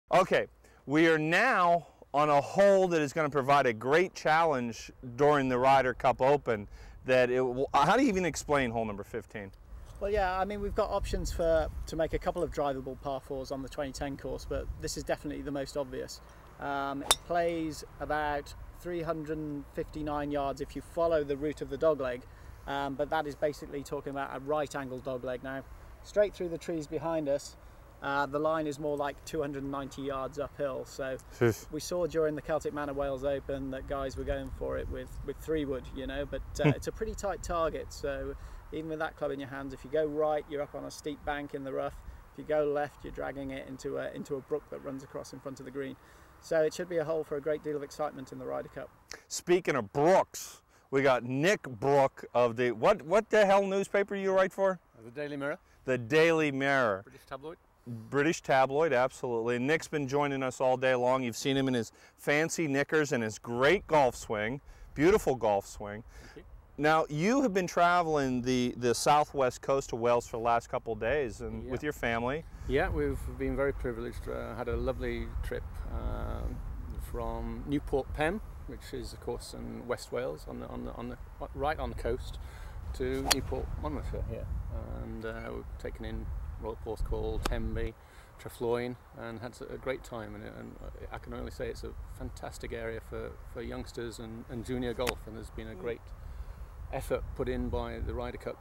Okay, we are now on a hole that is going to provide a great challenge during the Ryder Cup Open. That it will, how do you even explain hole number 15? Well, yeah, I mean, we've got options to make a couple of drivable par fours on the 2010 course, but this is definitely the most obvious. It plays about 359 yards if you follow the route of the dogleg, but that is basically talking about a right angle dogleg. Now, straight through the trees behind us, the line is more like 290 yards uphill. So we saw during the Celtic Manor Wales Open that guys were going for it with 3-wood, you know, but it's a pretty tight target. So even with that club in your hands, if you go right, you're up on a steep bank in the rough. If you go left, you're dragging it into a brook that runs across in front of the green. So it should be a hole for a great deal of excitement in the Ryder Cup. Speaking of brooks, we got Nick Brook of the, what the hell newspaper you write for? The Daily Mirror. The Daily Mirror. British tabloid. British tabloid, absolutely. Nick's been joining us all day long. You've seen him in his fancy knickers and his great golf swing, beautiful golf swing. Thank you. Now, you have been traveling the southwest coast of Wales for the last couple of days and with your family. Yeah, we've been very privileged. Had a lovely trip from Newport Pen, which is of course in West Wales, right on the coast, to Newport Monmouthshire here, and we've taken in Royal Porthcawl, Tenby, Trefloyne, and had a great time in it. And I can only say it's a fantastic area for youngsters and junior golf, and there's been a great effort put in by the Ryder Cup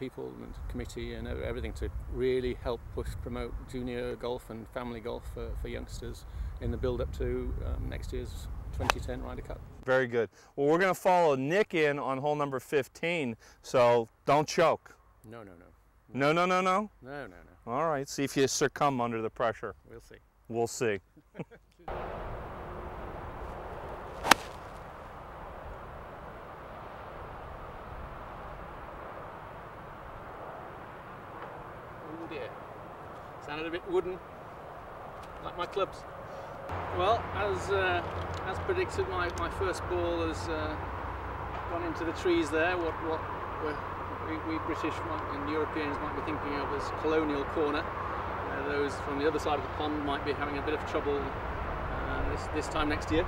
people and committee and everything to really help promote junior golf and family golf for youngsters in the build up to next year's 2010 Ryder Cup. Very good. Well, we're going to follow Nick in on hole number 15, so don't choke. No. No? No. All right, see if you succumb under the pressure. We'll see. We'll see. Oh dear. Sounded a bit wooden, like my clubs. Well, as predicted, my first ball has gone into the trees there. What we British and Europeans might be thinking of as colonial corner. Those from the other side of the pond might be having a bit of trouble this time next year.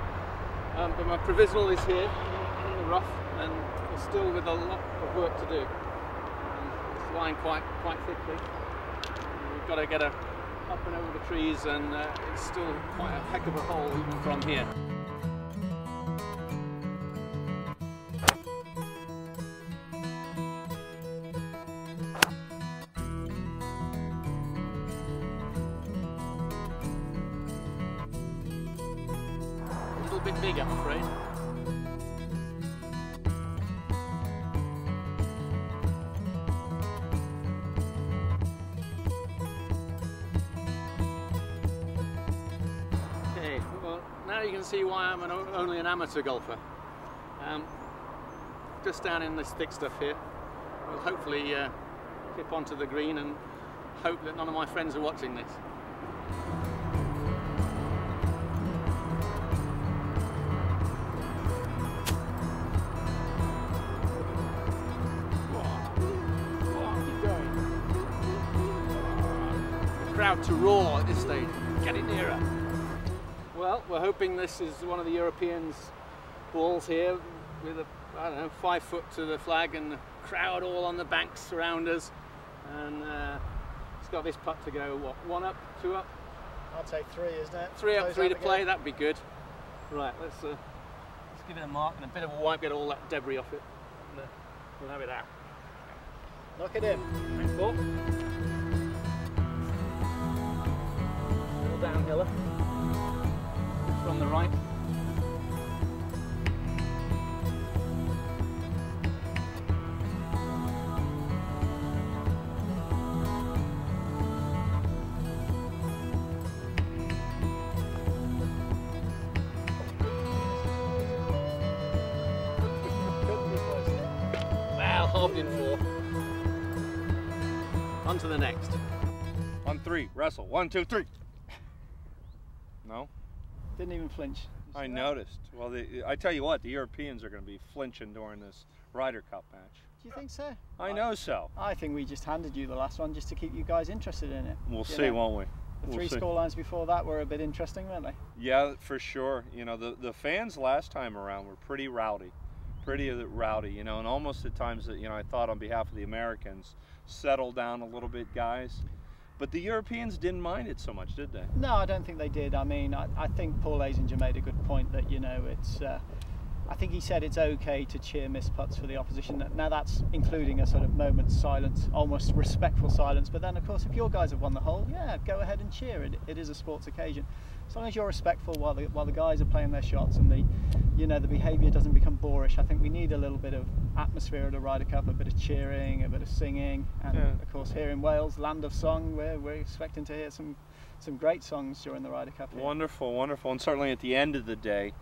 But my provisional is here in the rough, and we're still with a lot of work to do. It's lying quite thickly. We've got to get up and over the trees, and it's still quite a heck of a hole even from here. A little bit big, I'm afraid. Okay, well, now you can see why I'm only an amateur golfer. Just down in this thick stuff here, we'll hopefully clip onto the green and hope that none of my friends are watching this. Crowd to roar at this stage. Get it nearer. Well, we're hoping this is one of the Europeans' balls here with a, I don't know, 5 foot to the flag and the crowd all on the banks around us. And it's got this putt to go, what, 1 up, 2 up? I'd say 3, isn't it? 3 up, 3 to play, that'd be good. Right, let's give it a mark and a bit of a wipe, get all that debris off it. And, we'll have it out. Knock it in. Thanks, Paul. Downhiller from the right. Well, halved in 4. On to the next. On 3, wrestle. 1, 2, 3. No? Didn't even flinch. I noticed. Well, I tell you what, the Europeans are going to be flinching during this Ryder Cup match. Do you think so? I know so. I think we just handed you the last one just to keep you guys interested in it. We'll see, won't we? The three scorelines before that were a bit interesting, weren't they? Yeah, for sure. You know, the fans last time around were pretty rowdy, you know, and almost at times, you know, I thought on behalf of the Americans, settle down a little bit, guys. But the Europeans didn't mind it so much, did they? No, I don't think they did. I mean, I think Paul Asinger made a good point that, you know, it's, I think he said it's okay to cheer missed putts for the opposition. Now that's including a sort of moment's silence, almost respectful silence. But then, of course, if your guys have won the hole, yeah, go ahead and cheer. It is a sports occasion. As long as you're respectful while the guys are playing their shots and the behaviour doesn't become boorish. I think we need a little bit of atmosphere at a Ryder Cup, a bit of cheering, a bit of singing, and of course here in Wales, land of song, we're expecting to hear some great songs during the Ryder Cup here. Wonderful, wonderful, and certainly at the end of the day,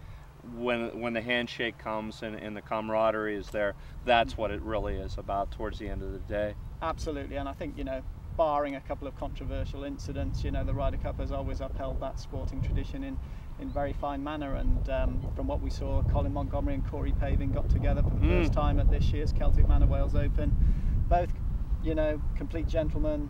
when the handshake comes and the camaraderie is there, that's what it really is about towards the end of the day. Absolutely, and I think, you know, barring a couple of controversial incidents, you know, the Ryder Cup has always upheld that sporting tradition in very fine manner, and from what we saw, Colin Montgomery and Corey Paving got together for the first time at this year's Celtic Manor Wales Open. Both, you know, complete gentlemen,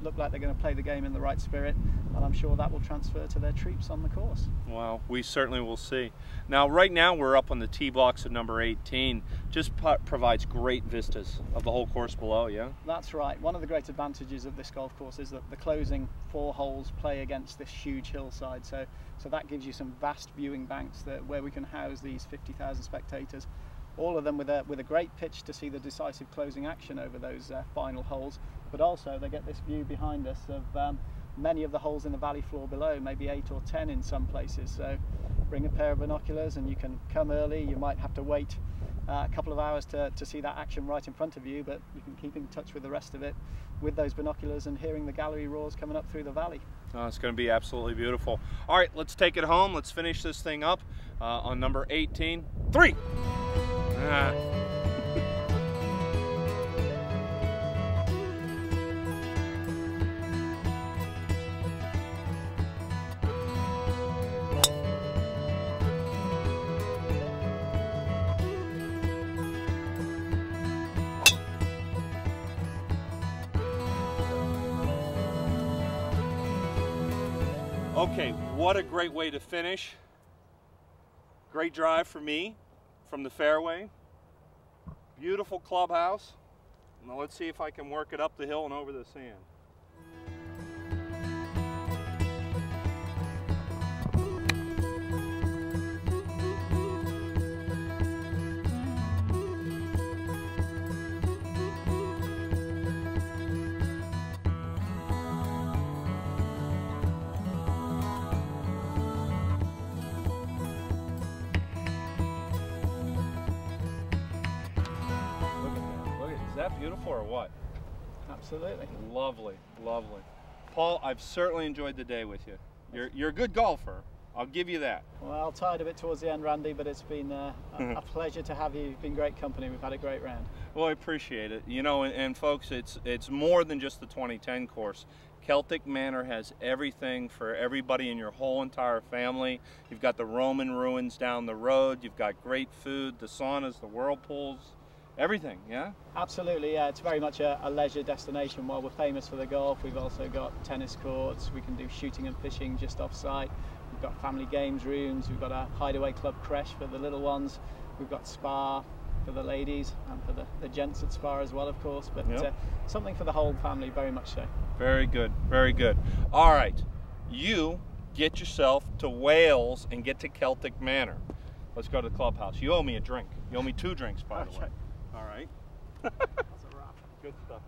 look like they're going to play the game in the right spirit, and I'm sure that will transfer to their troops on the course. Well, we certainly will see. Now, right now we're up on the tee box at number 18. Just provides great vistas of the whole course below, yeah? That's right. One of the great advantages of this golf course is that the closing 4 holes play against this huge hillside, so that gives you some vast viewing banks where we can house these 50,000 spectators. All of them with a great pitch to see the decisive closing action over those final holes, but also they get this view behind us of many of the holes in the valley floor below, maybe 8 or 10 in some places. So bring a pair of binoculars and you can come early. You might have to wait a couple of hours to see that action right in front of you, but you can keep in touch with the rest of it with those binoculars and hearing the gallery roars coming up through the valley. Oh, it's going to be absolutely beautiful. All right, let's take it home. Let's finish this thing up on number 18. 3! Okay, what a great way to finish. Great drive for me from the fairway. Beautiful clubhouse. Now let's see if I can work it up the hill and over the sand. Is that beautiful or what? Absolutely. Lovely, lovely. Paul, I've certainly enjoyed the day with you. You're a good golfer. I'll give you that. Well, tired of it towards the end, Randy, but it's been a pleasure to have you. You've been great company. We've had a great round. Well, I appreciate it. You know, and folks, it's more than just the 2010 course. Celtic Manor has everything for everybody in your whole entire family. You've got the Roman ruins down the road. You've got great food, the saunas, the whirlpools. Everything, yeah? Absolutely, yeah. It's very much a leisure destination. While we're famous for the golf, we've also got tennis courts. We can do shooting and fishing just off-site. We've got family games rooms. We've got a hideaway club creche for the little ones. We've got spa for the ladies and for the gents at spa as well, of course. But something for the whole family, very much so. Very good, very good. All right, you get yourself to Wales and get to Celtic Manor. Let's go to the clubhouse. You owe me a drink. You owe me 2 drinks, by the way. All right. That's a wrap. Good stuff.